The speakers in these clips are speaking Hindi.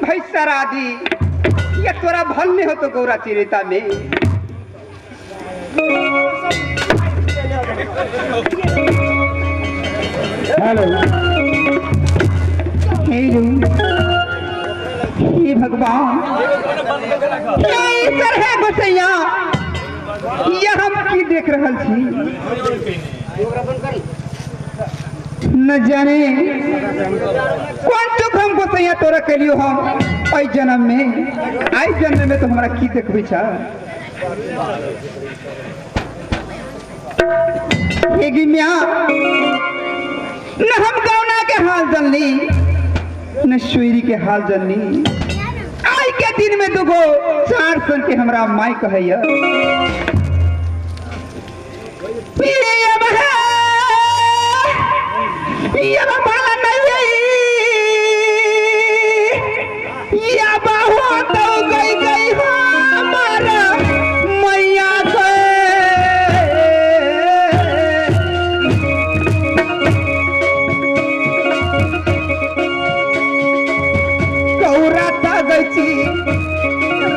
भाई सरादी ये तोरा भल में हो तो गौरा चिरेता में हेलो हे भगवान ये इधर है गोसैया ये हम की देख रहल छी न जाने कौन चुक हम गोसैया तोरा के लियो हम आई जन्म में तो हमरा की देखबे छा ये गिमिया न हम गौना के हाल जनली न सुईरी के हाल जनली आई के दिन में दुगो चार सन के हमरा माई कहैया ये बाला नहीं या बाहो तो गई हो हमारा मैया गौरा था गई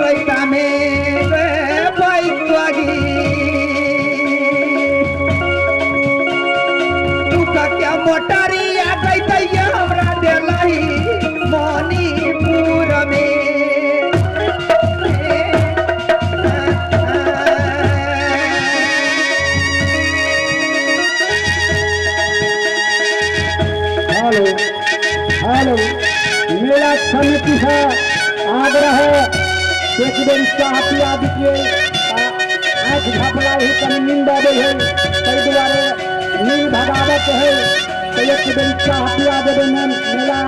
रैता में भाई स्वागी तू का क्या मोटारी आ गई दैया हमरा देलाई मणिपुर में हेलो मेरा समिति है आग्रह है एक बेर चाह पिया दीजिए आँख झपला ही कहीं नींद आवे है कई दुआरे नींद भगावत है तो एक बेर चाह पिया देवे मेरा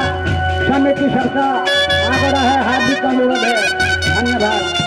समिति सबका आग्रह है हार्दिक अनुरोध है धन्यवाद।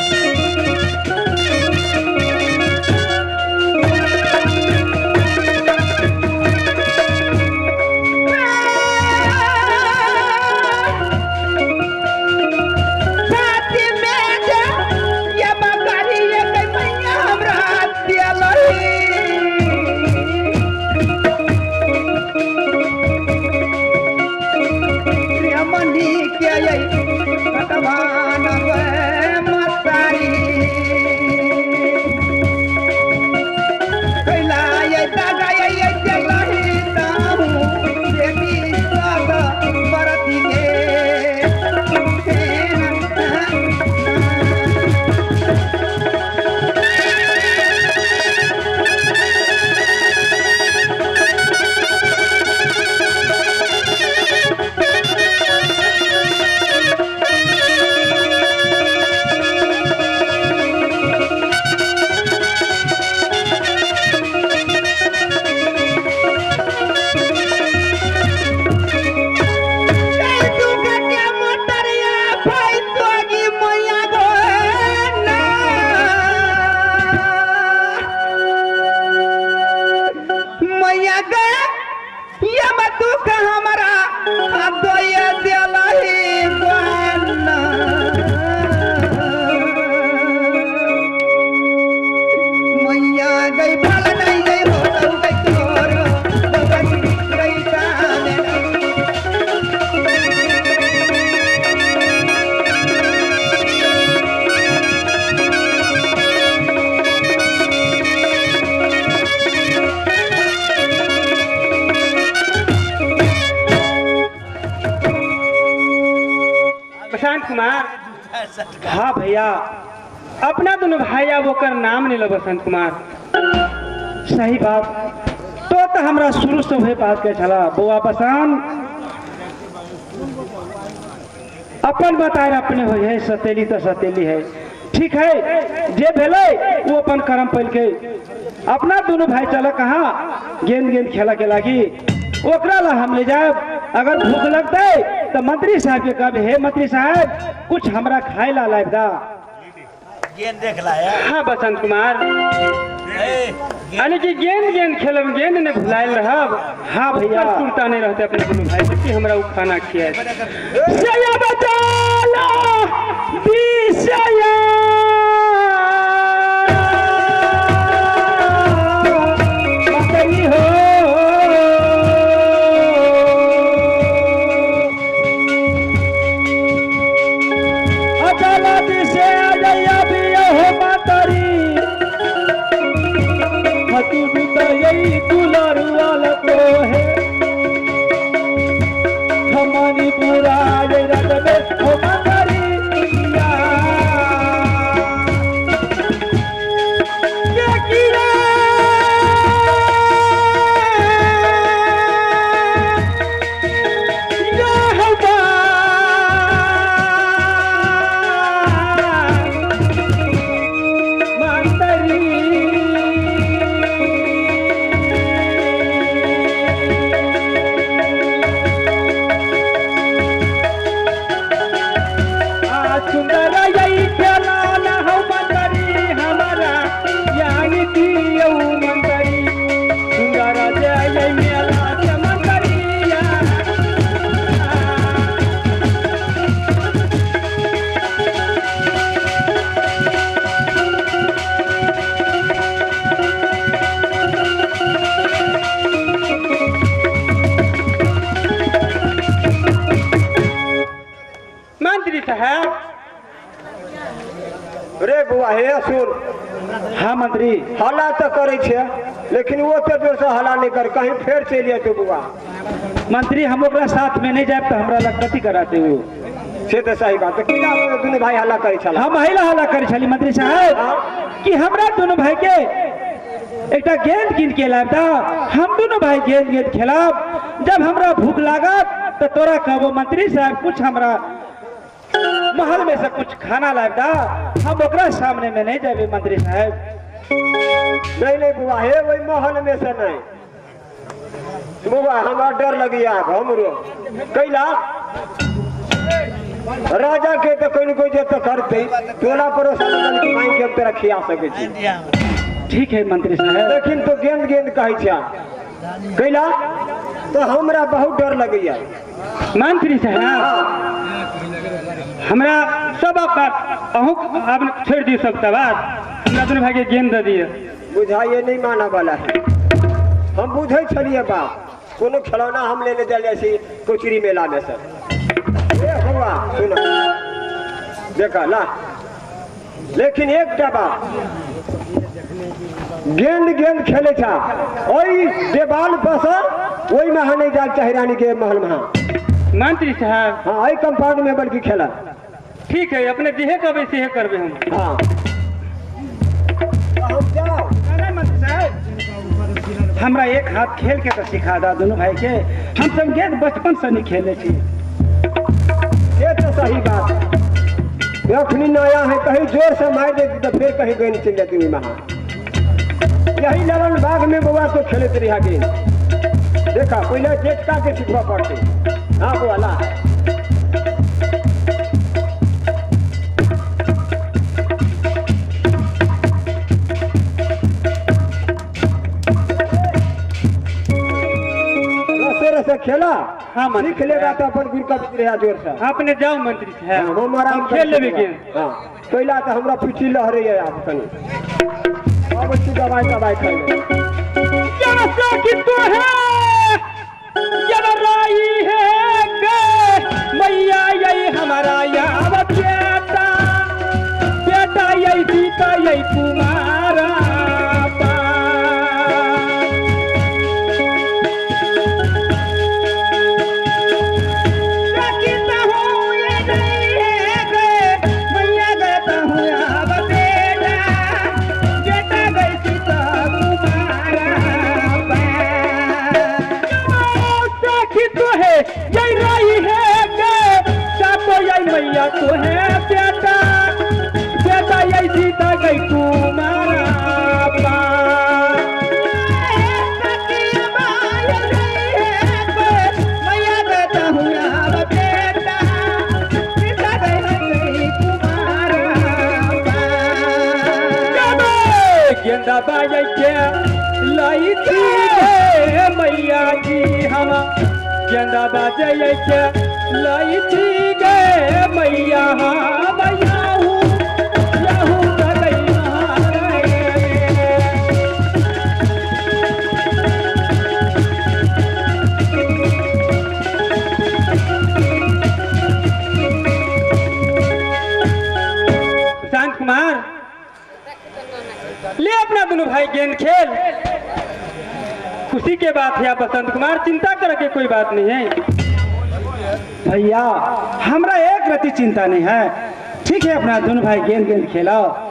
बसंत कुमार हाँ भैया अपना दोनों भाई वो कर नाम नहीं लो बसंत कुमार सही बात तो हमरा शुरू से वही बात के चला बुआ बसंत अपन बताए अपने हो है सतेली तो सतेली है ठीक है जे भेले वो अपन कर्म पल के अपना दोनों भाई चला कहाँ गेंद गेंद खेला के लागी ओकरा ला हम ले जाए अगर भूख लगता है तो मंत्री साहब के कब हे मंत्री साहब कुछ हमरा खाए ला लाइब दा गेंद देख लाया। हाँ बसंत कुमार यानी कि गेंद गेंद खेलब गेंद ने भुलायल रहब हाँ भैया सुनता नहीं रहते अपने दोनों भाई कि हमरा वो खाना खियाए सया बता लो दिशया मतली हो है हमारी पूरा रंग में हो मंगरिया ये किया रे बुआ हे सुन। हाँ मंत्री। हल्ला तो करे छे लेकिन वो तो जोर से हल्ला नहीं कर कहीं फेर चलिए तो बुआ। मंत्री हम ओकरा साथ में नहीं जाए तो हमरा लगती कराते हो से तो सही बात है। किला दोनों भाई हल्ला करे छला हम हल्ला करे छली मंत्री साहब कि हमरा दोनों भाई के एक गेंद कीन के लाब दा हम दोनों भाई गेंद गेंद खेलब जब हमरा भूख लागत तो तोरा कहबो मंत्री साहब कुछ हमरा महल में से कुछ खाना लाब दा हम ओकरा सामने में नहीं जाबे मंत्री साहब। नहीं नहीं बुआ हे वही महल में से नहीं बुआ हमारा डर लगी आप हमरो कैला राजा के तो कोई न कोई जब तक करते तोला परोसा मांग के तेरा खिया सके छी। ठीक है मंत्री साहब लेकिन तो गेंद गेंद कहे छा कैला तो हमरा बहुत डर लगैया मंत्री साहब हमरा सब बात अहू अब छोड़ दी सब बात हमरा दोनों भाई के गेंद दे दिए बुझाइए नहीं माना वाला है हम बुझे छलिए बात कोनो खिलौना हम लेने चल जाए कोचरी मेला में से हुआ सुना देखा ला लेकिन एक बात गेंद गेंद खेले था वही देवाल बस वही में नहीं जाल चाहे रानी के महल में मंत्री साहब। हाँ आई कंपाउंड में बल्कि खेला ठीक है अपने जिहे कबे से करबे हम। हाँ हम जाओ मंत्री साहब हमरा एक हाथ खेल के तो सिखा दा दोनों भाई के हम सब गेंद बचपन से नहीं खेले छी। ये तो सही बात है अखनी नया है कहीं जोर से मार देती तो फिर कहीं गेंद चल जाती वहाँ यही लवन बाग में बुआ तो खेलते रहा गेंद देखा पहले जेठका के सिखवा पड़ते। हाँ बुआ ला से खेला। हाँ सीख लेगा तो अपन गुरु का रहा जोर से आपने जाओ मंत्री साहब हमारा खेल लेबे गेंद। हाँ पहला तो हमरा पीछे लहरे है आप कनी अब अच्छी दवाई दवाई खाइए कि तो है जब राई है मैया यही हमारा यहाँ बेटा बेटा यही सीता यही तुम्हारा मैया तो है बेटा बेटा यही सीता गई तुम्हारा मैया बेटा हूँ बेटा सीता गई तुम्हारा गेंदा बाई के लाई थी मैया जी हम गेंदा बाजे के लाई थी गे मैया मैया शांत कुमार ले अपना दोनों भाई गेंद खेल खुशी के बात है बसंत कुमार, चिंता करे के कोई बात नहीं है भैया। हमरा एक रति चिंता नहीं है। ठीक है, अपना दोनों भाई गेंद गेंद खेलाओ।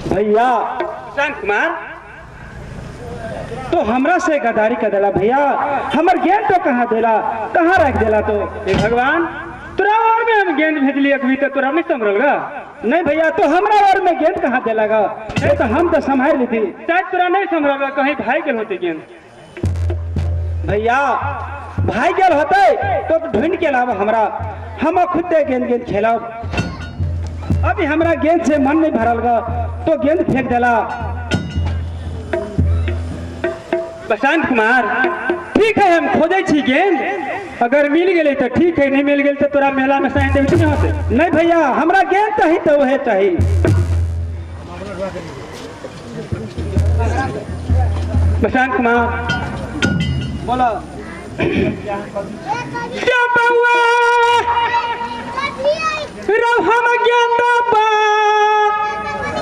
भैया बसंत कुमार, तो हमरा से गदारी कर देला भैया। हमर गेंद तो कहाँ देला, कहाँ रख देला? तो हे भगवान, तोरा और में हम गेंद भेज लिया कभी तो तोरा नहीं संभलगा? नहीं भैया, तो हमरा और में गेंद कहाँ देलागा? ये तो हम तो संभाल ली थी, शायद तोरा नहीं संभलगा, कहीं भाई गेल होते गेंद। भैया भाई गेल होते तो ढूंढ के लावा हमरा, हम खुद दे गेंद गेंद खेलाओ। अभी हमरा गेंद से मन नहीं भरल गा तो गेंद फेंक देला। बसंत कुमार, ठीक है, हम खोजे छी गेंद, अगर मिल गए तो ठीक है, नहीं मिल गए तो तोरा मेला में साइन देवे नहीं होते। नहीं भैया, हमरा गेंद चाहिए तो वह चाहिए। बसंत कुमार बोला, हम गेंदा बा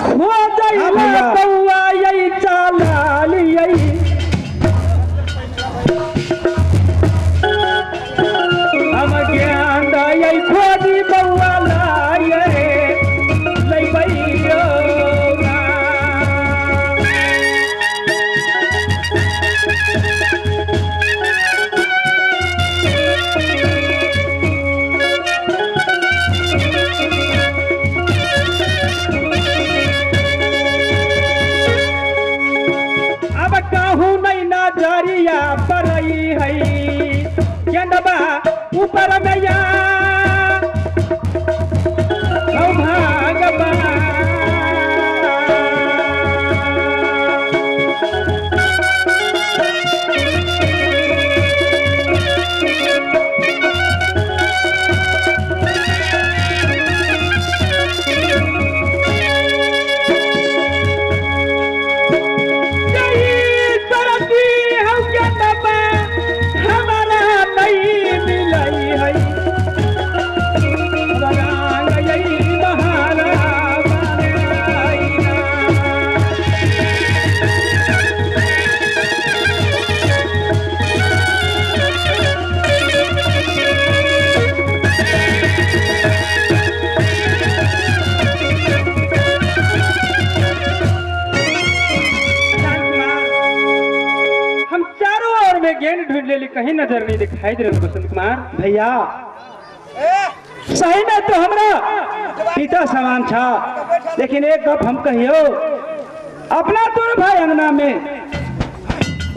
हो जाइला बउआ यही चाला लियई। हम गेंदा यही खोजी बउआ लाए लई बइयो ना। नजरिया परई है गेंदबा ऊपर मैया भागवा। गेंद ढूंढ ले ली, कहीं नजर नहीं दिखाई दे रहा बसंत कुमार। भैया सही में तो हमरा पिता समान था, लेकिन एक गप हम कहियो, अपना तोर भाई अंगना में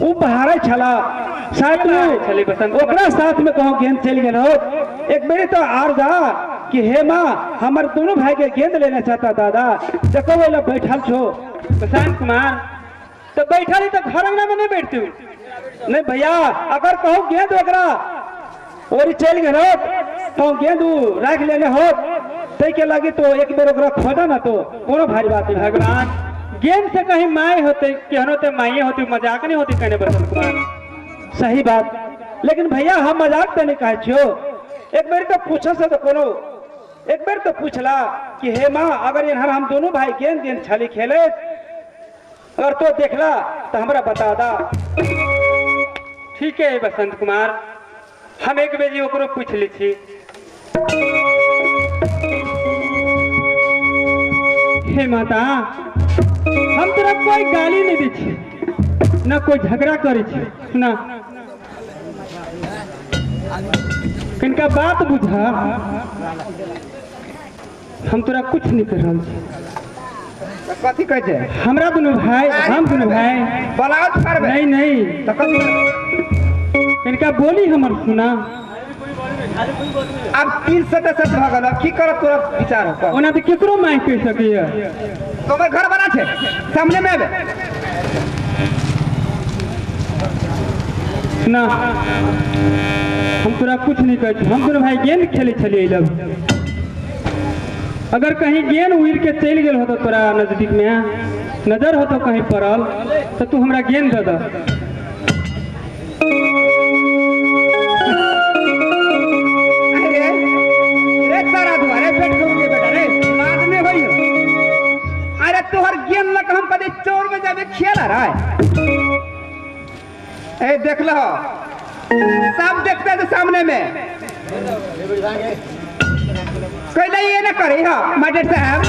वो बहारे छला शायद चले बसंत ओकरा साथ में कहो गेंद चल गए हो। एक बेरी तो आर जा कि हे माँ हमारे दोनों भाई के गेंद लेना चाहता दादा, देखो वो लोग बैठल छो। बसंत कुमार तो बैठल ही तो घर अंगना में नहीं बैठती नहीं भैया, अगर कहो गेंद वगैरह और चल गए हो तो गेंद रख लेने हो तय के लगी तो एक बेर ओकरा खोदा ना तो कोनो भारी बात नहीं। भगवान गेंद से कहीं माए होते केहनो ते माइए होती, मजाक नहीं होती कहने बसंत कुमार। सही बात, लेकिन भैया हम मजाक तो नहीं कहे छो। एक बार तो पूछो से तो कोनो एक बार तो पूछला कि हे माँ अगर यहाँ हम दोनों भाई गेंद गेंद छली खेले अगर तो देखला तो हमरा बता दा। ठीक है बसंत कुमार, हम एक बेजी ओकरो पूछ ली थी। हे माता हम तोरा कोई गाली नहीं दी छी न कोई झगड़ा करे छी, सुना किनका बात बुझा, हम तोरा कुछ नहीं कर रहा छी। कथी कहै छै हमरा दोनों भाई हम दोनों भाई बलात् करबे नहीं नहीं तो कथी इनका बोली हमर सुना। अब 3 सदस्य भ गेल, की करब तोरा विचार हो ओना तो केकरो माय कह सकिए। तोहर घर बना छै सामने में आबे ना हम तोरा कुछ नहीं कहते, हम दोनों भाई गेंद खेले छलिए लब। अगर कहीं गेंद उड़ के चल गए हो तो तोरा नजदीक में नजर हो तो कहीं पड़ल तो तू हमरा गेंद दे द। अरे तोहर गेंद लग हम कदे चोर में जाबे खेला रहा ए देख लो सब देखते थे सामने में कहले ये ना करे हा मास्टर साहब।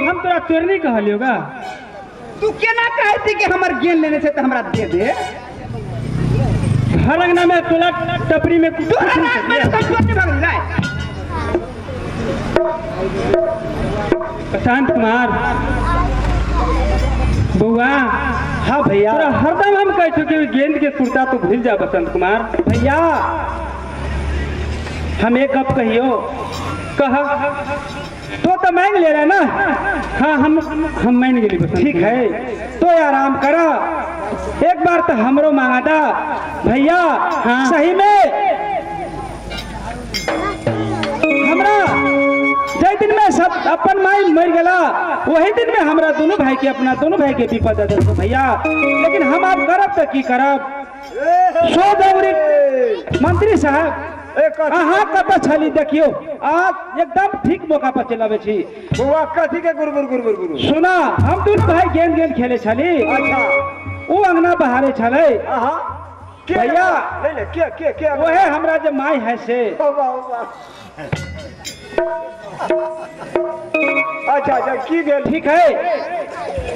हम तोरा चोरनी कहलियोगा, तू केना कहती कि हमर गेंद लेने से तो हमरा दे दे। घर अंगना में तोला टपरी में तोरा रात में तो चोरनी भागली रे। बसंत कुमार बउआ। हाँ भैया तोरा हरदम हम कह चुके गेंद के सुरता तो भूल जा बसंत कुमार। भैया हम एक कप कहियो कह तो मांग ले रहा ना। हाँ हम मांग गए बस ठीक है तो आराम करा, एक बार तो हमरो मांगा था भैया। हाँ सही में हमरा जय दिन में सब अपन माई मर गला वही दिन में हमरा दोनों भाई के अपना दोनों भाई के विपद दे दो भैया। लेकिन हम आप करब तो की करब। सो दौरी मंत्री साहब अहाँ कत छली देखियो आज एकदम ठीक मौका पर चलावे छी। बुआ कथी के गुरगुर गुरगुर गुरगुर सुना हम दोनों भाई गेंद गेंद खेले छली। अच्छा वो अंगना बहारे छले भैया। ले ले के वहे हमरा जे माई है से। अच्छा अच्छा की भेल? ठीक है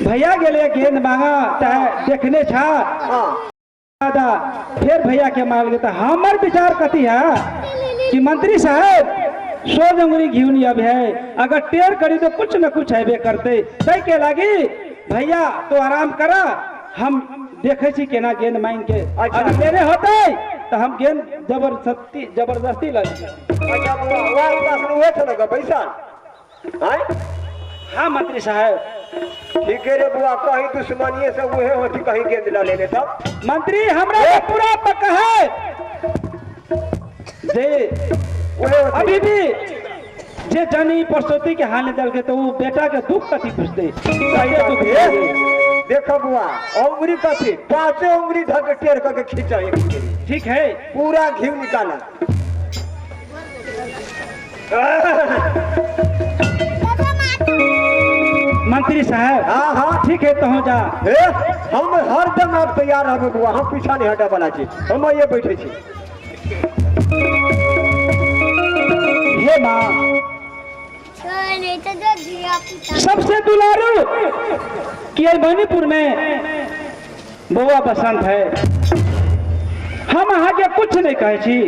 भैया गेले गेंद मांगा चाहे देखने छा दादा फिर भैया के मार गए। हमार विचार कथी है कि मंत्री साहब 100 अंगुरी घी अब है अगर टेर करी तो कुछ न कुछ है करते तय के लागी भैया तो आराम करा हम देखे छी केना गेंद मांग के। अगर लेने होते तो हम गेंद जबरदस्ती लगे। अच्छा बुआ हुए थे पैसा? हाँ मंत्री साहब ठीक है रे बुआ कहीं दुश्मनिए से हुए होती कहीं गेंद ला लेने तब। मंत्री हमरा पूरा पक्का है जे अभी भी जे जानी परसोती के हाल निकल के तो वो बेटा के दुख कथी पूछते। देखो बुआ उंगली कथी 5 उंगली धर के टेर करके खींचा ठीक है पूरा घी निकाला। मंत्री साहब हाँ हाँ ठीक है तो हो जा। हम हर दम आप तैयार रहे बुआ हम पीछा नहीं हटा वाला छी हम ये बैठे छी। हे माँ सबसे दुलारू कि मणिपुर में बउआ बसंत है। हम अहाँ के कुछ नहीं कहे छी।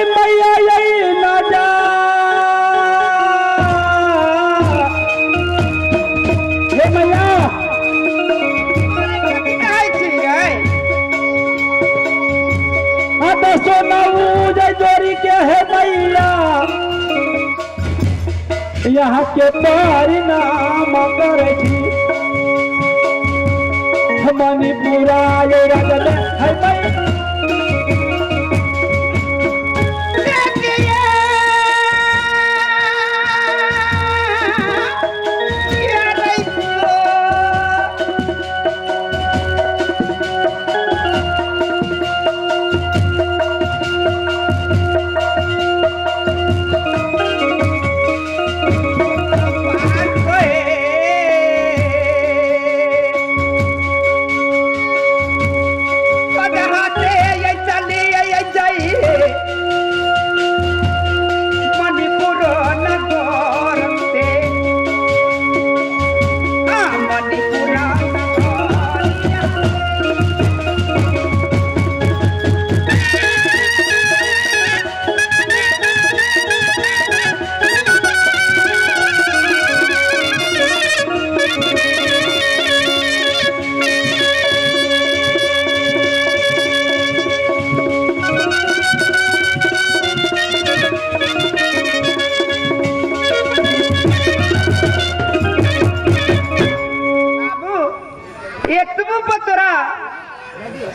मैया यही ना जा हे मैया सोना जोरी के है मैया यहाँ के परिणाम करे छी मणिपुरा ये राजले है मैया।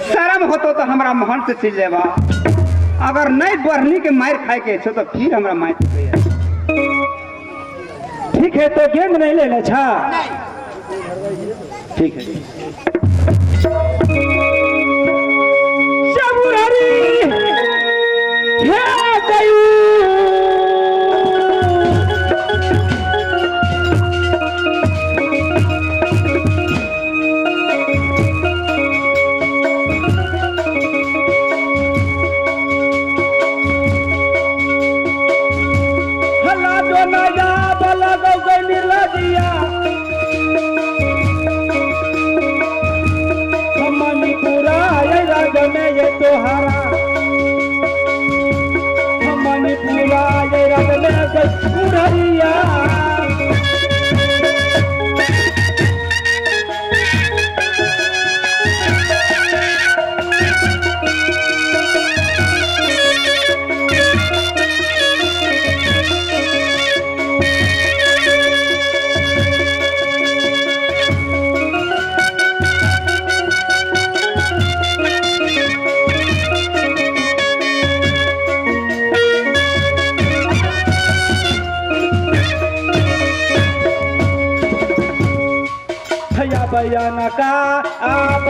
शर्म होतो तो हमारा महल से चल जाबा। अगर नहीं बरनी के मार खाए के छो तो फिर हमारा मार ठीक है तो गेंद नहीं लेना छा। ठीक है ये तोहारा मणिपुरा ये रगड़िया नयन का आप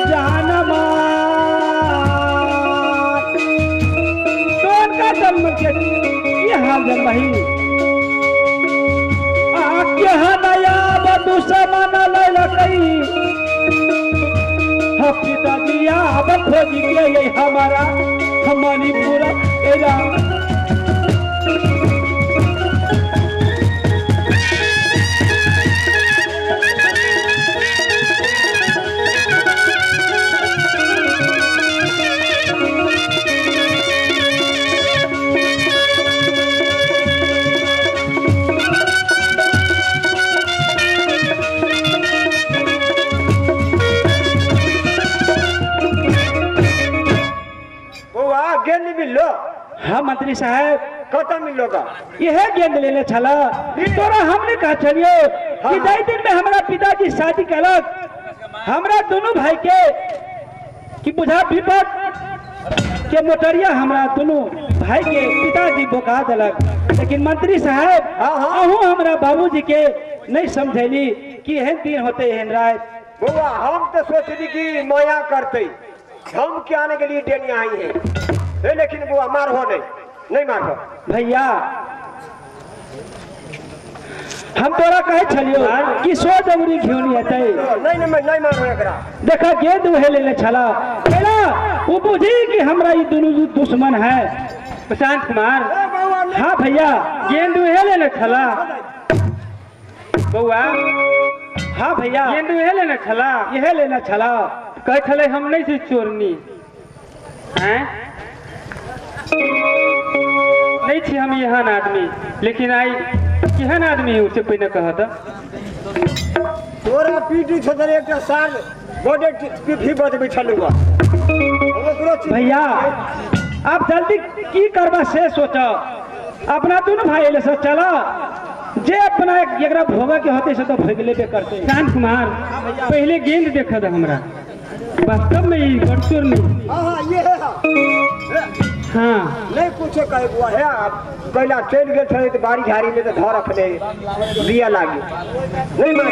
जानमा कौन का जन्म के ये हाल जन्म ही आके नया दुश्मन ललकई पिताजी अब खोज के ये हमारा मणिपुर एरा गेंद मिलो। हाँ मंत्री साहब कत मिलोगा यह गेंद लेने चला तोरा हमने कहा चलियो कि जाई दिन में हमारा पिताजी शादी कलक हमरा दोनों भाई के कि बुझा विपद के मोटरिया हमरा दोनों भाई के पिताजी बोका दलक लेकिन मंत्री साहब अहू हमरा बाबूजी के नहीं समझेली कि एहन दिन होते एहन रात बुआ हम तो सोचली कि माया करते हम के आने के लिए डेनिया आई है लेकिन बुआ मार हो नहीं मार हो भैया हम तोरा कहे छलियो कि 100 दौरी घिउनी हेतै नहीं मार एकरा देखा गेंद उहे लेने छला केला वो बुझी कि हमरा ये दोनों दुश्मन है प्रशांत कुमार हाँ भैया गेंद उहे लेने छला बउआ हाँ भैया गेंद उहे लेने छला यह लेने छला कहे छले हम नहीं से चोरनी हैं नहीं थी हम यहाँ आदमी लेकिन आई केहन आदमी है उसे पहले कहा था तोरा पीटी छोड़ एक साल बड़े पीठी बद बिछल हुआ भैया आप जल्दी की करबा से सोचो अपना दोनों भाई ले से चला जे अपना एकरा भोगा के होते से तो भगले पे करते शांत कुमार पहले गेंद देखा था हमरा वास्तव में ये गड़चोर नहीं ये है हाँ नहीं कुछ कहे हुआ है आप पहला चल गए थे तो बारी झाड़ी में तो धर रखने दिया लागे नहीं मार